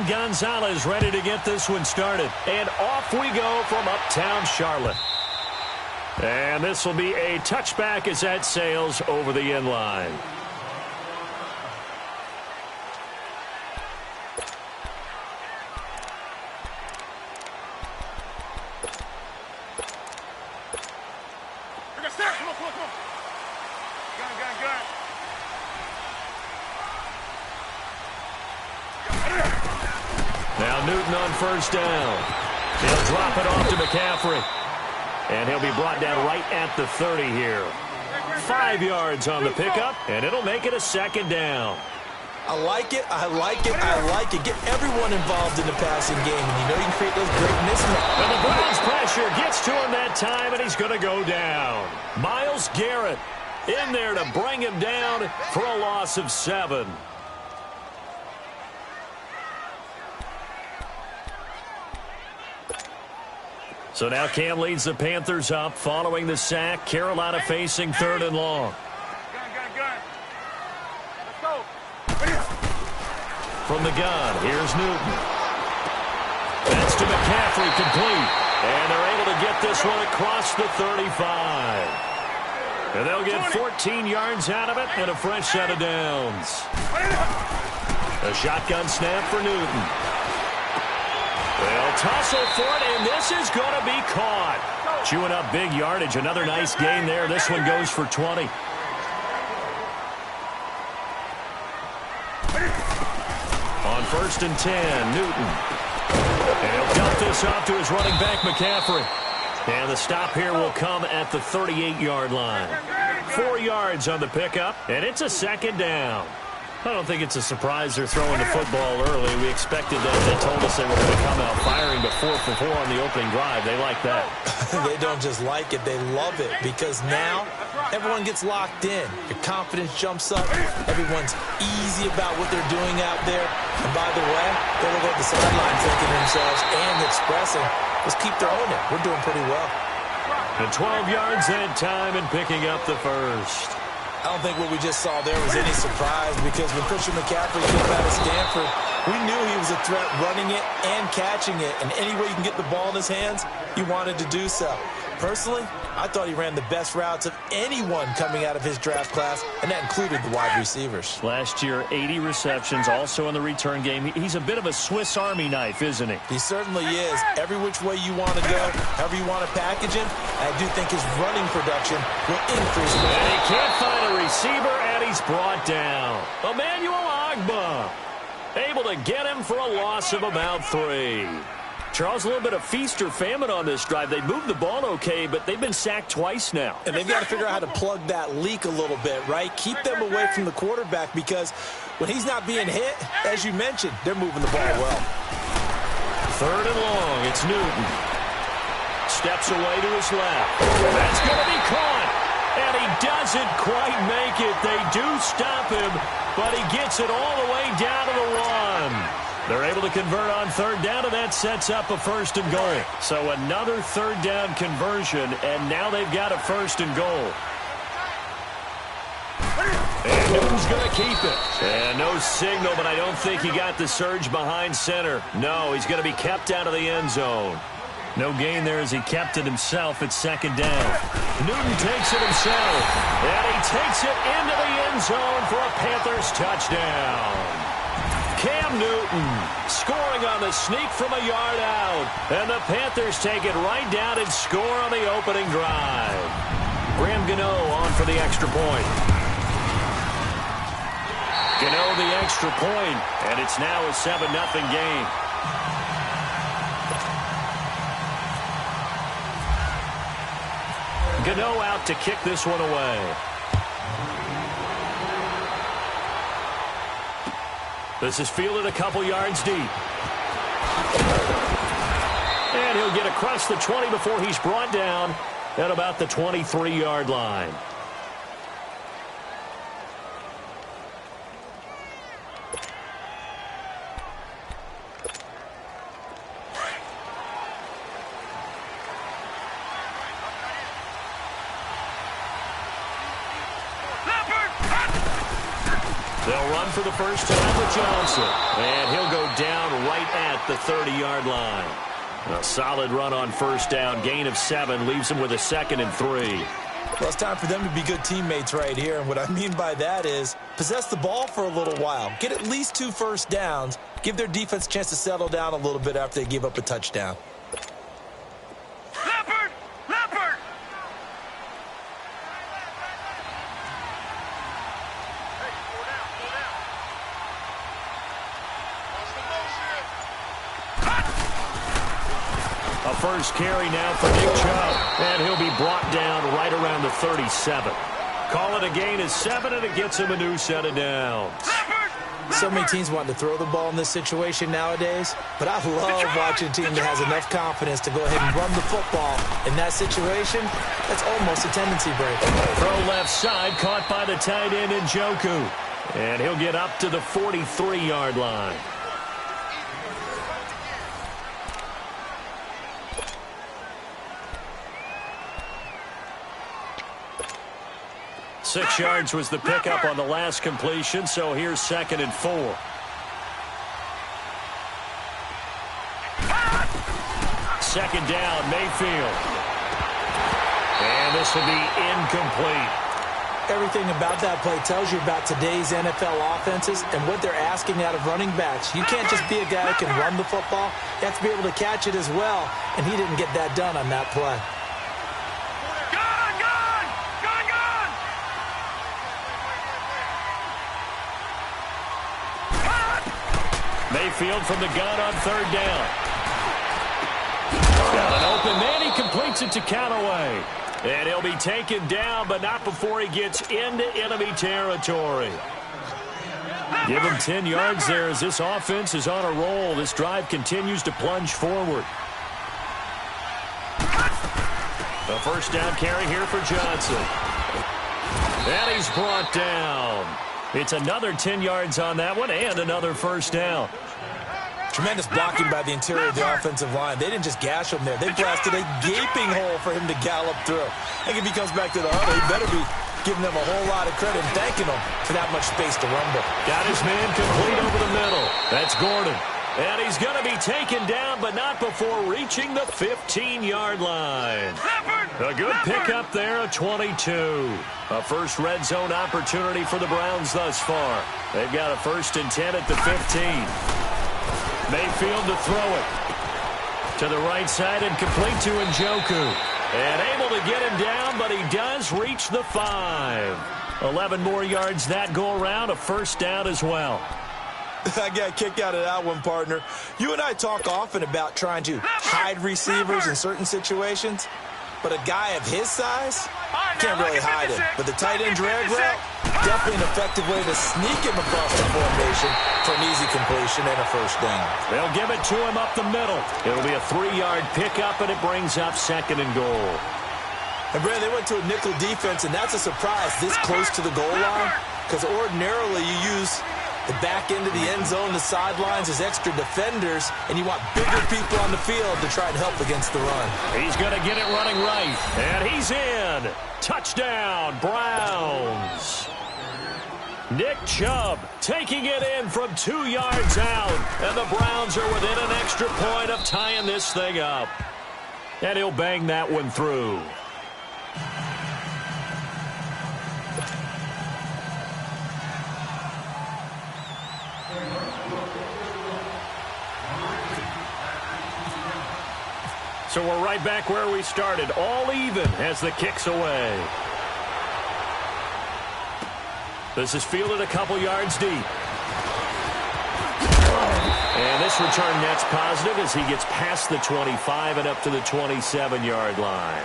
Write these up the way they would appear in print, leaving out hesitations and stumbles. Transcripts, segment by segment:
And Gonzalez ready to get this one started. And off we go from uptown Charlotte. And this will be a touchback as that sails over the end line. Now Newton on first down. He'll drop it off to McCaffrey. And he'll be brought down right at the 30 here. 5 yards on the pickup, and it'll make it a second down. I like it, I like it, I like it. Get everyone involved in the passing game, and you know you can create those great mismatches. And the Browns pressure gets to him that time, and he's going to go down. Myles Garrett in there to bring him down for a loss of 7. So now Cam leads the Panthers up following the sack. Carolina facing 3rd and long. From the gun, here's Newton. That's to McCaffrey, complete. And they're able to get this one across the 35. And they'll get 14 yards out of it and a fresh set of downs. A shotgun snap for Newton. They'll tussle for it, and this is going to be caught. Chewing up big yardage. Another nice gain there. This one goes for 20. On 1st and 10, Newton. And he'll dump this off to his running back, McCaffrey. And the stop here will come at the 38-yard line. 4 yards on the pickup, and it's a second down. I don't think it's a surprise they're throwing the football early. We expected that. They told us they were going to come out firing, but 4 for 4 on the opening drive. They like that. They don't just like it, they love it, because now everyone gets locked in. Your confidence jumps up. Everyone's easy about what they're doing out there. And by the way, they look at the sideline thinking to themselves and expressing, let's keep throwing it. We're doing pretty well. And 12 yards that time and picking up the first. I don't think what we just saw there was any surprise, because when Christian McCaffrey came out of Stanford, we knew he was a threat running it and catching it. And any way you can get the ball in his hands, he wanted to do so. Personally, I thought he ran the best routes of anyone coming out of his draft class, and that included the wide receivers. Last year, 80 receptions, also in the return game. He's a bit of a Swiss Army knife, isn't he? He certainly is. Every which way you want to go, however you want to package him, I do think his running production will increase. And he can't find a receiver, and he's brought down. Emmanuel Ogbah able to get him for a loss of about 3. Charles, a little bit of feast or famine on this drive. They moved the ball okay, but they've been sacked twice now. And they've got to figure out how to plug that leak a little bit, right? Keep them away from the quarterback, because when he's not being hit, as you mentioned, they're moving the ball well. 3rd and long, it's Newton. Steps away to his left. That's going to be caught. And he doesn't quite make it. They do stop him, but he gets it all the way down to the 1. They're able to convert on 3rd down, and that sets up a 1st and goal. So another 3rd down conversion, and now they've got a 1st and goal. And Newton's going to keep it. And no signal, but I don't think he got the surge behind center. No, he's going to be kept out of the end zone. No gain there as he kept it himself at 2nd down. Newton takes it himself, and he takes it into the end zone for a Panthers touchdown. Cam Newton scoring on the sneak from a yard out. And the Panthers take it right down and score on the opening drive. Graham Gano on for the extra point. Gano the extra point, and it's now a 7-0 game. Gano out to kick this one away. This is fielded a couple yards deep. And he'll get across the 20 before he's brought down at about the 23-yard line. They'll run for the first time with Johnson. And he'll go down right the 30-yard line. A solid run on first down. Gain of 7 leaves them with a 2nd and 3. Well, it's time for them to be good teammates right here. And what I mean by that is possess the ball for a little while. Get at least 2 first downs. Give their defense a chance to settle down a little bit after they give up a touchdown. Leopard! Leopard! A first carry now for Nick Chubb. And he'll be brought down right around the 37. Call it a gain of 7, and it gets him a new set of downs. So many teams want to throw the ball in this situation nowadays, but I love watching a team that has enough confidence to go ahead and run the football. In that situation, that's almost a tendency breaker. Throw left side, caught by the tight end Njoku. And he'll get up to the 43-yard line. Six yards was the pickup on the last completion, so here's 2nd and 4. Second down, Mayfield. And this will be incomplete. Everything about that play tells you about today's NFL offenses and what they're asking out of running backs. You can't just be a guy who can run the football. You have to be able to catch it as well, and he didn't get that done on that play. Mayfield from the gun on 3rd down. Got an open man. He completes it to Callaway. And he'll be taken down, but not before he gets into enemy territory. Give him 10 yards there as this offense is on a roll. This drive continues to plunge forward. A first down carry here for Johnson. And he's brought down. It's another 10 yards on that one and another first down. Tremendous blocking by the interior of the offensive line. They didn't just gash him there. They blasted a gaping hole for him to gallop through. I think if he comes back to the huddle, he better be giving them a whole lot of credit and thanking them for that much space to rumble. Got his man complete over the middle. That's Gordon. And he's going to be taken down, but not before reaching the 15-yard line. A good pickup there, a 22. A first red zone opportunity for the Browns thus far. They've got a 1st and 10 at the 15. Mayfield to throw it. To the right side and complete to Njoku. And able to get him down, but he does reach the 5. 11 more yards that go around, a first down as well. I got a kick out of that one, partner. You and I talk often about trying to hide receivers in certain situations, but a guy of his size can't really hide him. But the tight end drag route, definitely an effective way to sneak him across the formation for an easy completion and a first down. They'll give it to him up the middle. It'll be a 3-yard pickup, and it brings up 2nd and goal. And, Brad, they went to a nickel defense, and that's a surprise this close to the goal line, because ordinarily you use the back end of the end zone, the sidelines as extra defenders, and you want bigger people on the field to try and help against the run. He's going to get it running right, and he's in. Touchdown, Browns. Nick Chubb taking it in from 2 yards out, and the Browns are within an extra point of tying this thing up. And he'll bang that one through. So we're right back where we started, all even as the kick's away. This is fielded a couple yards deep. And this return net's positive as he gets past the 25 and up to the 27-yard line.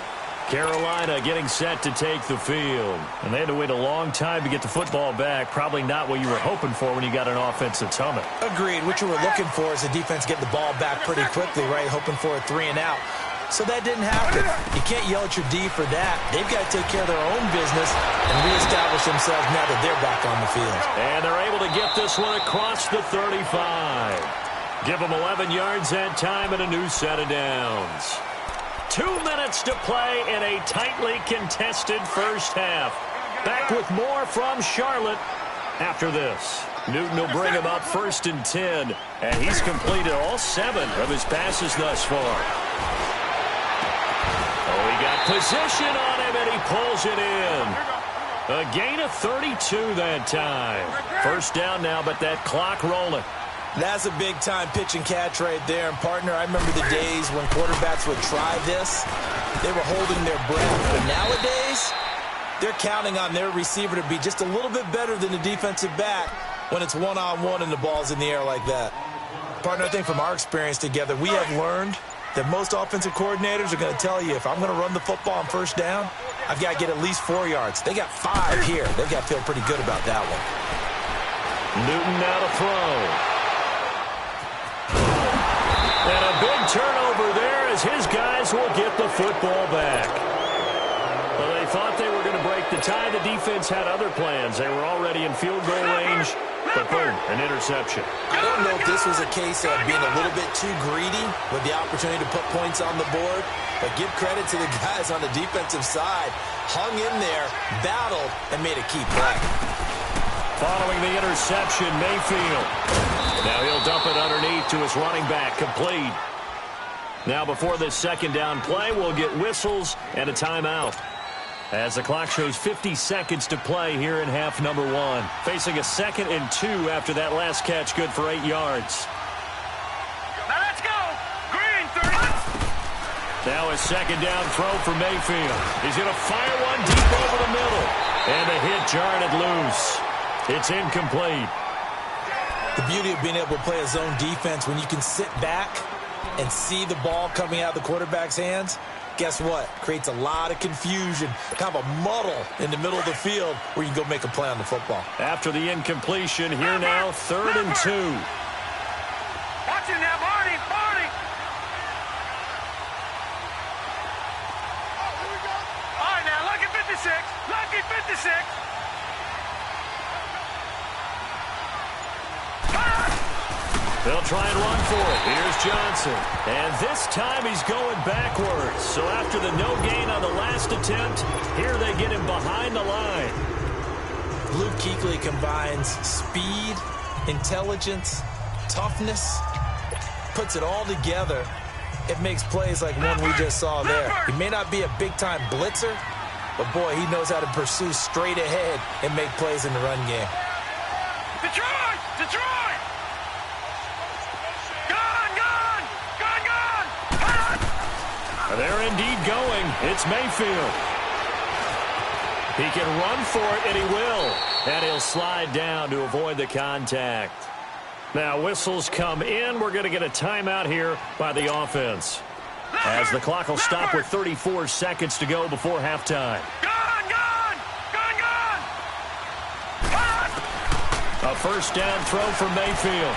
Carolina getting set to take the field. And they had to wait a long time to get the football back. Probably not what you were hoping for when you got an offense that's humming. Agreed. What you were looking for is the defense get the ball back pretty quickly, right? Hoping for a 3 and out. So that didn't happen. You can't yell at your D for that. They've got to take care of their own business and reestablish themselves now that they're back on the field. And they're able to get this one across the 35. Give them 11 yards that time and a new set of downs. 2 minutes to play in a tightly contested first half. Back with more from Charlotte after this. Newton will bring him up 1st and 10, and he's completed all 7 of his passes thus far. Oh, he got position on him, and he pulls it in. A gain of 32 that time. 1st down now, but that clock rolling. That's a big-time pitch and catch right there. And, partner, I remember the days when quarterbacks would try this. They were holding their breath. But nowadays, they're counting on their receiver to be just a little bit better than the defensive back when it's one-on-one and the ball's in the air like that. Partner, I think from our experience together, we have learned that most offensive coordinators are going to tell you, if I'm going to run the football on 1st down, I've got to get at least 4 yards. They got 5 here. They've got to feel pretty good about that one. Newton now to throw. And a big turnover there as his guys will get the football back. Well, they thought they were going to break the tie. The defense had other plans. They were already in field goal range, but boom, an interception. I don't know if this was a case of being a little bit too greedy with the opportunity to put points on the board, but give credit to the guys on the defensive side. Hung in there, battled, and made a key play. Following the interception, Mayfield. Now he'll dump it underneath to his running back, complete. Now before this 2nd down play, we'll get whistles and a timeout. As the clock shows 50 seconds to play here in half number 1. Facing a 2nd and 2 after that last catch, good for 8 yards. Now let's go. Green, 30. Now a 2nd down throw for Mayfield. He's going to fire one deep over the middle. And the hit jarred it loose. It's incomplete. The beauty of being able to play a zone defense when you can sit back and see the ball coming out of the quarterback's hands, guess what? Creates a lot of confusion, kind of a muddle in the middle of the field where you can go make a play on the football. After the incompletion, here now 3rd and 2. Watch it now, Barney. All right, now, lucky 56. Lucky 56. They'll try and run for it. Here's Johnson. And this time he's going backwards. So after the no gain on the last attempt, here they get him behind the line. Luke Kuechly combines speed, intelligence, toughness, puts it all together. It makes plays like one we just saw there. He may not be a big-time blitzer, but, boy, he knows how to pursue straight ahead and make plays in the run game. Detroit! They're indeed going. It's Mayfield. He can run for it, and he will. And he'll slide down to avoid the contact. Now whistles come in. We're going to get a timeout here by the offense. As the clock will stop with 34 seconds to go before halftime. A 1st down throw for Mayfield.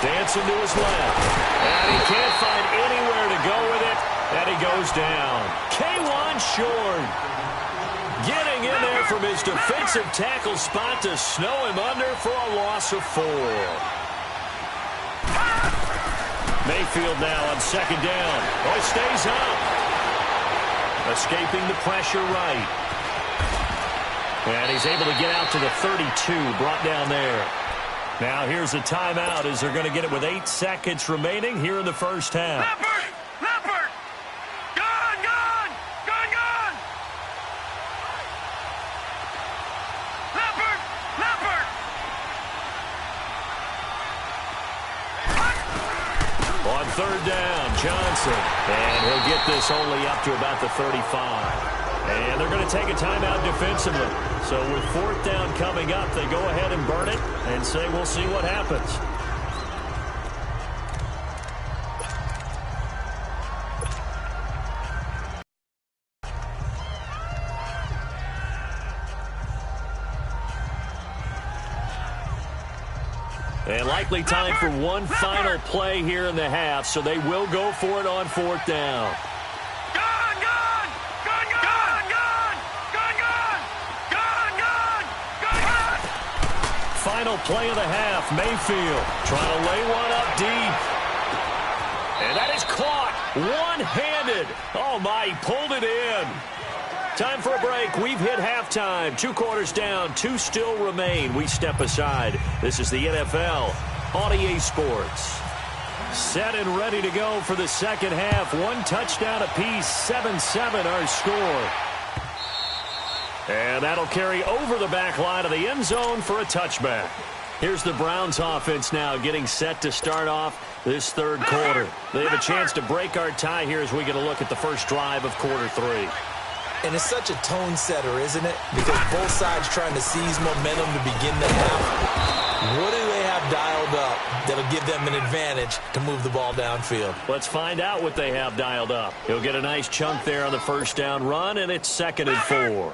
Dancing to his left. And he can't find anywhere to go with it. And he goes down. K1 short. Getting in there from his defensive tackle spot to snow him under for a loss of 4. Mayfield now on 2nd down. Oh, stays up. Escaping the pressure right. And he's able to get out to the 32, brought down there. Now here's a timeout as they're going to get it with 8 seconds remaining here in the 1st half. Leopard! Gone! Leopard! On 3rd down, Johnson. And he'll get this only up to about the 35. And they're going to take a timeout defensively. So with 4th down coming up, they go ahead and burn it and say we'll see what happens. And likely time for one final play here in the half, so they will go for it on 4th down. Final play of the half, Mayfield trying to lay one up deep. And that is caught one-handed. Oh, my, he pulled it in. Time for a break. We've hit halftime. 2 quarters down. 2 still remain. We step aside. This is the NFL on EA Sports. Set and ready to go for the second half. 1 touchdown apiece. 7-7 our score. And that'll carry over the back line of the end zone for a touchback. Here's the Browns offense now getting set to start off this third quarter. They have a chance to break our tie here as we get a look at the first drive of quarter 3. And it's such a tone setter, isn't it? Because both sides trying to seize momentum to begin the half. What do they have dialed up that'll give them an advantage to move the ball downfield? Let's find out what they have dialed up. He'll get a nice chunk there on the first down run, and it's 2nd and 4.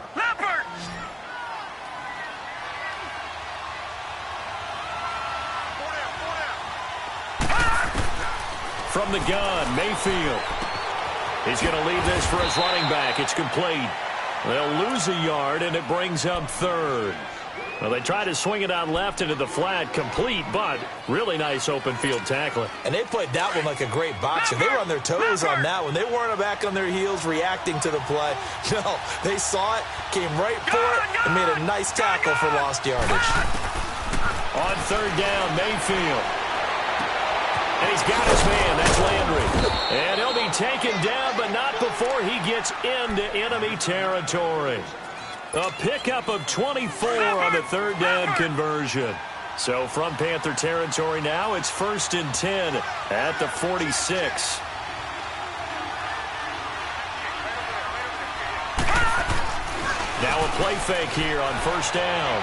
From the gun, Mayfield. He's going to leave this for his running back. It's complete. They'll lose a yard, and it brings up 3rd. Well, they try to swing it out left into the flat, complete, but really nice open field tackling. And they played that one like a great boxer. They were on their toes on that one. They weren't back on their heels reacting to the play. No, they saw it, came right for it, and made a nice tackle for lost yardage. On 3rd down, Mayfield. And he's got his man. That's Landry. And he'll be taken down, but not before he gets into enemy territory. A pickup of 24 on the 3rd down conversion. So from Panther territory now, it's 1st and 10 at the 46. Now a play fake here on 1st down.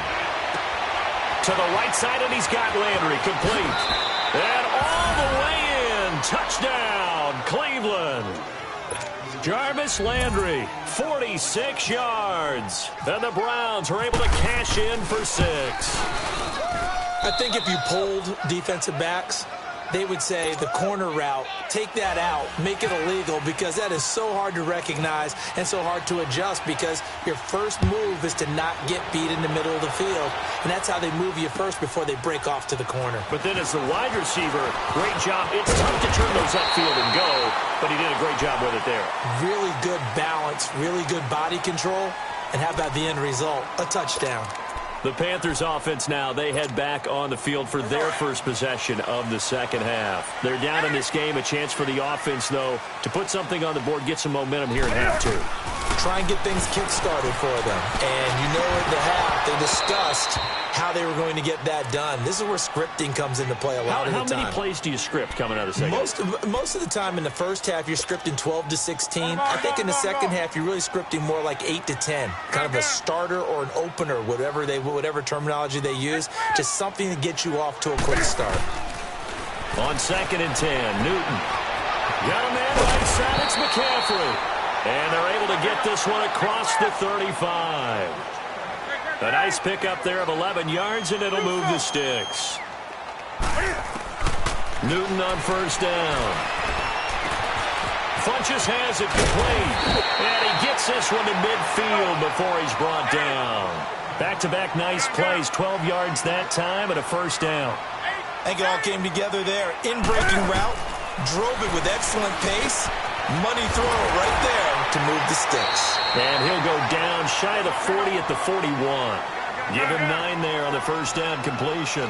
To the right side, and he's got Landry complete. And all the way in. Touchdown, Cleveland. Jarvis Landry, 46 yards. And the Browns are able to cash in for 6. I think if you polled defensive backs, they would say the corner route, take that out, make it illegal, because that is so hard to recognize and so hard to adjust, because your first move is to not get beat in the middle of the field. And that's how they move you first before they break off to the corner. But then as the wide receiver, great job. It's tough to turn those upfield and go, but he did a great job with it there. Really good balance, really good body control. And how about the end result? A touchdown. The Panthers offense now, they head back on the field for their first possession of the second half. They're down in this game. A chance for the offense, though, to put something on the board, get some momentum here in half 2. Try and get things kick-started for them. And you know in the half, they discussed how they were going to get that done. This is where scripting comes into play a lot of the time. How many plays do you script coming out of the second? Most of the time in the first half, you're scripting 12 to 16. I think in the second half, you're really scripting more like 8 to 10. Kind of a starter or an opener, whatever terminology they use. Just something to get you off to a quick start. On 2nd and 10, Newton. Got a man right side, it's McCaffrey. And they're able to get this one across the 35. A nice pickup there of 11 yards, and it'll move the sticks. Newton on 1st down. Funches has it complete. And he gets this one to midfield before he's brought down. Back-to-back nice plays, 12 yards that time, and a 1st down. I think it all came together there. In-breaking route, drove it with excellent pace. Money throw right there to move the sticks. And he'll go down shy of the 40 at the 41. Give him 9 there on the 1st down completion.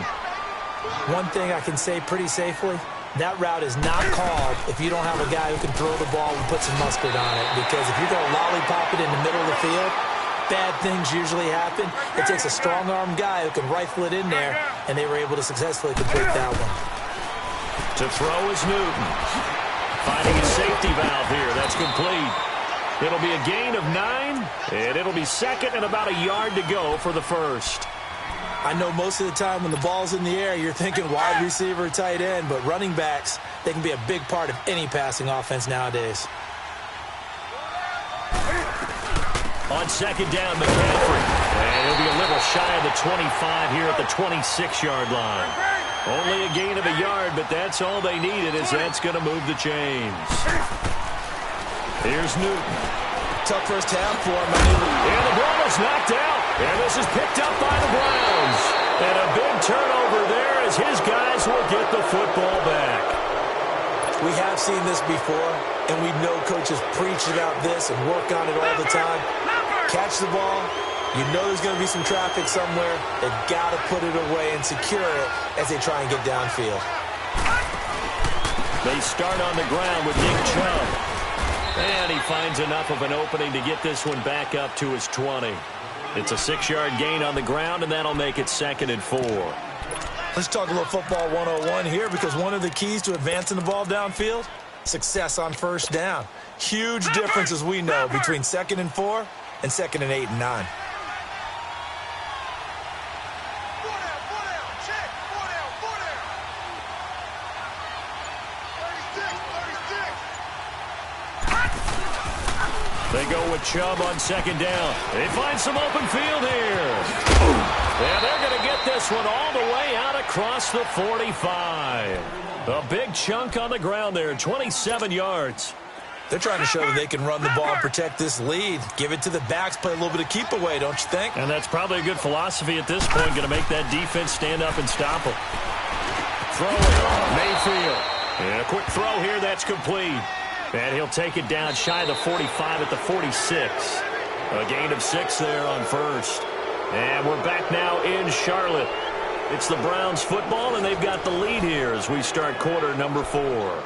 One thing I can say pretty safely, that route is not called if you don't have a guy who can throw the ball and put some mustard on it. Because if you're going to lollipop it in the middle of the field, bad things usually happen. It takes a strong-armed guy who can rifle it in there, and they were able to successfully complete that one. To throw is Newton. Finding a safety valve here. That's complete. It'll be a gain of 9, and it'll be 2nd and about a yard to go for the 1st. I know most of the time when the ball's in the air, you're thinking wide receiver, tight end, but running backs, they can be a big part of any passing offense nowadays. On 2nd down, McCaffrey. And he'll be a little shy of the 25 here at the 26-yard line. Only a gain of a yard, but that's all they needed, as that's going to move the chains. Here's Newton. Tough first half for him. And the ball is knocked out. And this is picked up by the Browns. And a big turnover there as his guys will get the football back. We have seen this before, and we know coaches preach about this and work on it all the time. catch the ball, you know there's going to be some traffic somewhere. They've got to put it away and secure it as they try and get downfield. They start on the ground with Nick Chubb. And he finds enough of an opening to get this one back up to his 20. It's a 6-yard gain on the ground, and that'll make it 2nd and 4. Let's talk a little football 101 here, because one of the keys to advancing the ball downfield, success on first down. Huge difference, as we know, between 2nd and 4 and 2nd and 8 and 9. They go with Chubb on 2nd down. They find some open field here. And they're going to get this one all the way out across the 45. A big chunk on the ground there, 27 yards. They're trying to show that they can run the ball and protect this lead. Give it to the backs, play a little bit of keep away, don't you think? And that's probably a good philosophy at this point, going to make that defense stand up and stop them. Throw it, Mayfield. And a quick throw here, that's complete. And he'll take it down shy of the 45 at the 46. A gain of 6 there on first. And we're back now in Charlotte. It's the Browns football, and they've got the lead here as we start quarter number 4.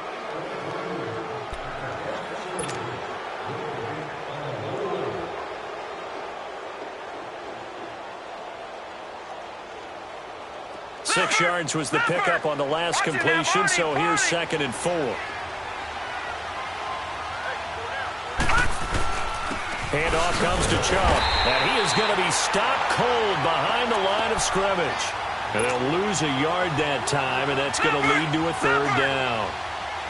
Six yards was the pickup on the last completion, so here's 2nd and 4. Handoff comes to Chubb, and he is going to be stopped cold behind the line of scrimmage. And they'll lose a yard that time, and that's going to lead to a 3rd down.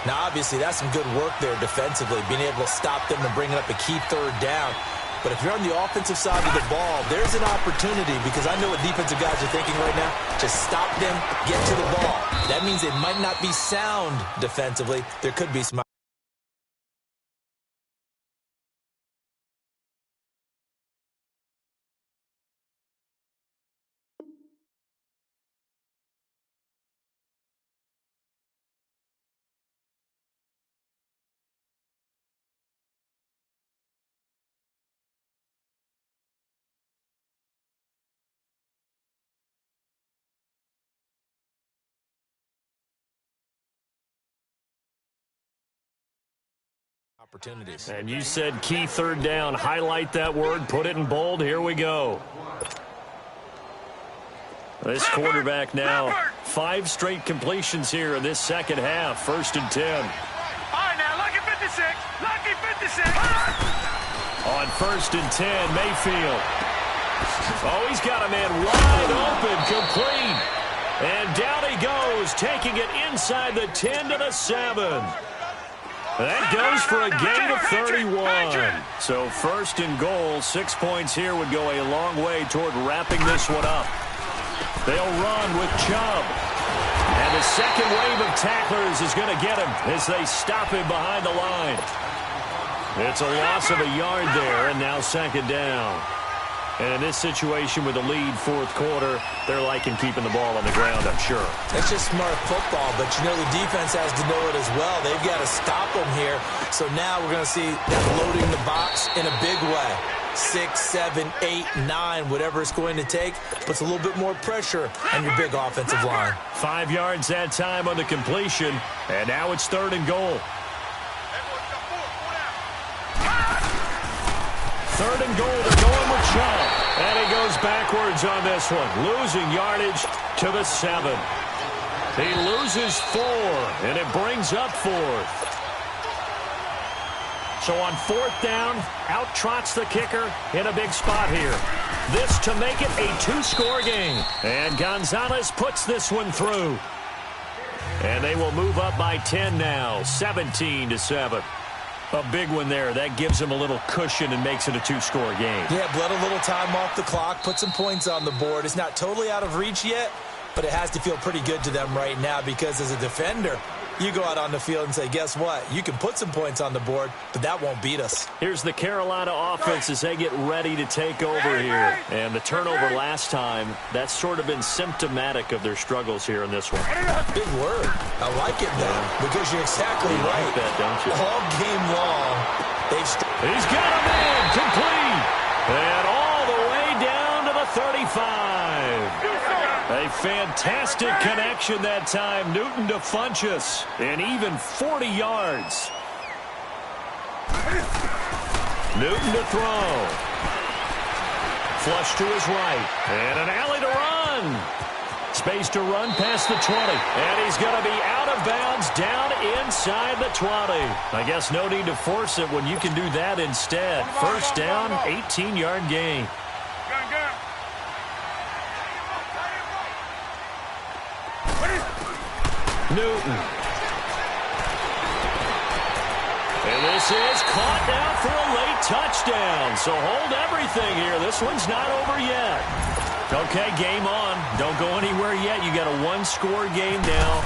Now, obviously, that's some good work there defensively, being able to stop them and bring up a key 3rd down. But if you're on the offensive side of the ball, there's an opportunity, because I know what defensive guys are thinking right now. Just stop them, get to the ball. That means it might not be sound defensively. There could be some. Opportunities. And you said key 3rd down. Highlight that word. Put it in bold. Here we go. This quarterback now, 5 straight completions here in this second half. 1st and 10. All right, now, lucky 56. Lucky 56. On 1st and 10, Mayfield. Oh, he's got a man wide open, complete. And down he goes, taking it inside the 10 to the 7. That goes for a gain of 31. So 1st and goal, 6 points here would go a long way toward wrapping this one up. They'll run with Chubb. And the second wave of tacklers is going to get him as they stop him behind the line. It's a loss of a yard there, and now 2nd down. And in this situation with the lead 4th quarter, they're liking keeping the ball on the ground, I'm sure. That's just smart football, but you know the defense has to know it as well. They've got to stop them here. So now we're going to see that loading the box in a big way. 6, 7, 8, 9, whatever it's going to take, puts a little bit more pressure on your big offensive line. 5 yards that time on the completion, and now it's 3rd and goal. 3rd and goal, they're going with Chubb. And he goes backwards on this one, losing yardage to the 7. He loses 4, and it brings up 4th. So on 4th down, out trots the kicker in a big spot here. This to make it a 2-score game. And Gonzalez puts this one through. And they will move up by 10 now, 17-7. A big one there. That gives them a little cushion and makes it a 2-score game. Yeah, bled a little time off the clock, put some points on the board. It's not totally out of reach yet, but it has to feel pretty good to them right now, because as a defender, you go out on the field and say, guess what? You can put some points on the board, but that won't beat us. Here's the Carolina offense as they get ready to take over here. And the turnover last time, that's sort of been symptomatic of their struggles here in this one. Big word. I like it, though, because you're exactly right. Like that, don't you? All game long, they've... He's got a man complete. And all the way down to the 35. A fantastic connection that time. Newton to Funchess. And even 40 yards. Newton to throw. Flush to his right. And an alley to run. Space to run past the 20. And he's going to be out of bounds down inside the 20. I guess no need to force it when you can do that instead. First down, 18-yard gain. Newton. And this is caught now for a late touchdown. So hold everything here. This one's not over yet. Okay, game on. Don't go anywhere yet. You got a one-score game now.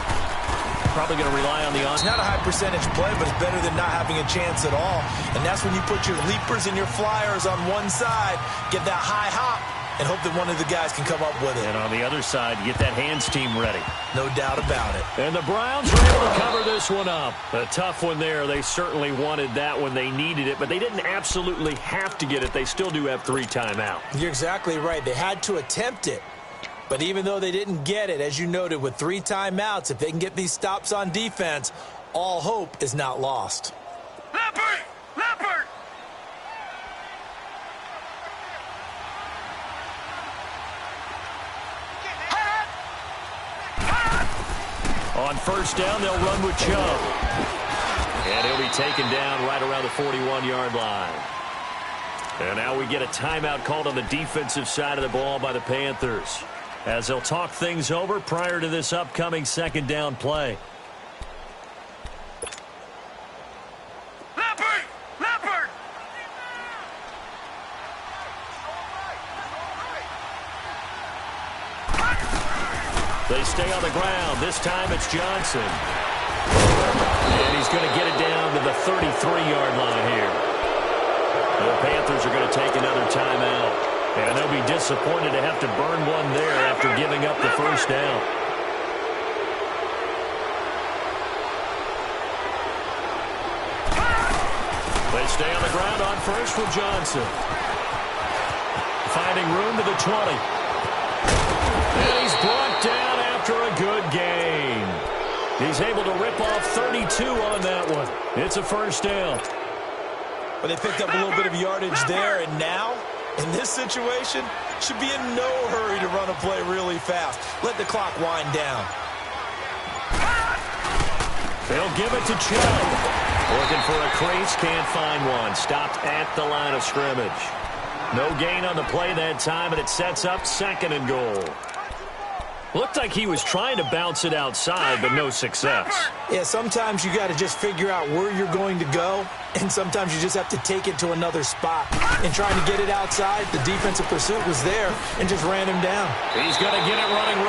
Probably going to rely on the on. It's not a high percentage play, but it's better than not having a chance at all. And that's when you put your leapers and your flyers on one side, get that high hop, and hope that one of the guys can come up with it. And on the other side, get that hands team ready. No doubt about it. And the Browns are able to cover this one up. A tough one there. They certainly wanted that when they needed it, but they didn't absolutely have to get it. They still do have 3 timeouts. You're exactly right. They had to attempt it. But even though they didn't get it, as you noted, with 3 timeouts, if they can get these stops on defense, all hope is not lost. Leopard! Leopard! On first down, they'll run with Chubb. And he'll be taken down right around the 41-yard line. And now we get a timeout called on the defensive side of the ball by the Panthers, as they'll talk things over prior to this upcoming second down play. Leopard! Leopard! They stay on the ground. This time it's Johnson. And he's going to get it down to the 33-yard line here. The Panthers are going to take another timeout. And they'll be disappointed to have to burn one there after giving up the first down. They stay on the ground on first with Johnson. Finding room to the 20. And he's brought down after a good gain. He's able to rip off 32 on that one. It's a first down. But they picked up a little bit of yardage there, and now, in this situation, should be in no hurry to run a play really fast. Let the clock wind down. They'll give it to Chubb. Looking for a crease, can't find one. Stopped at the line of scrimmage. No gain on the play that time, and it sets up second and goal. Looked like he was trying to bounce it outside, but no success. Yeah, sometimes you got to just figure out where you're going to go, and sometimes you just have to take it to another spot. In trying to get it outside, the defensive pursuit was there and just ran him down. He's going to get it running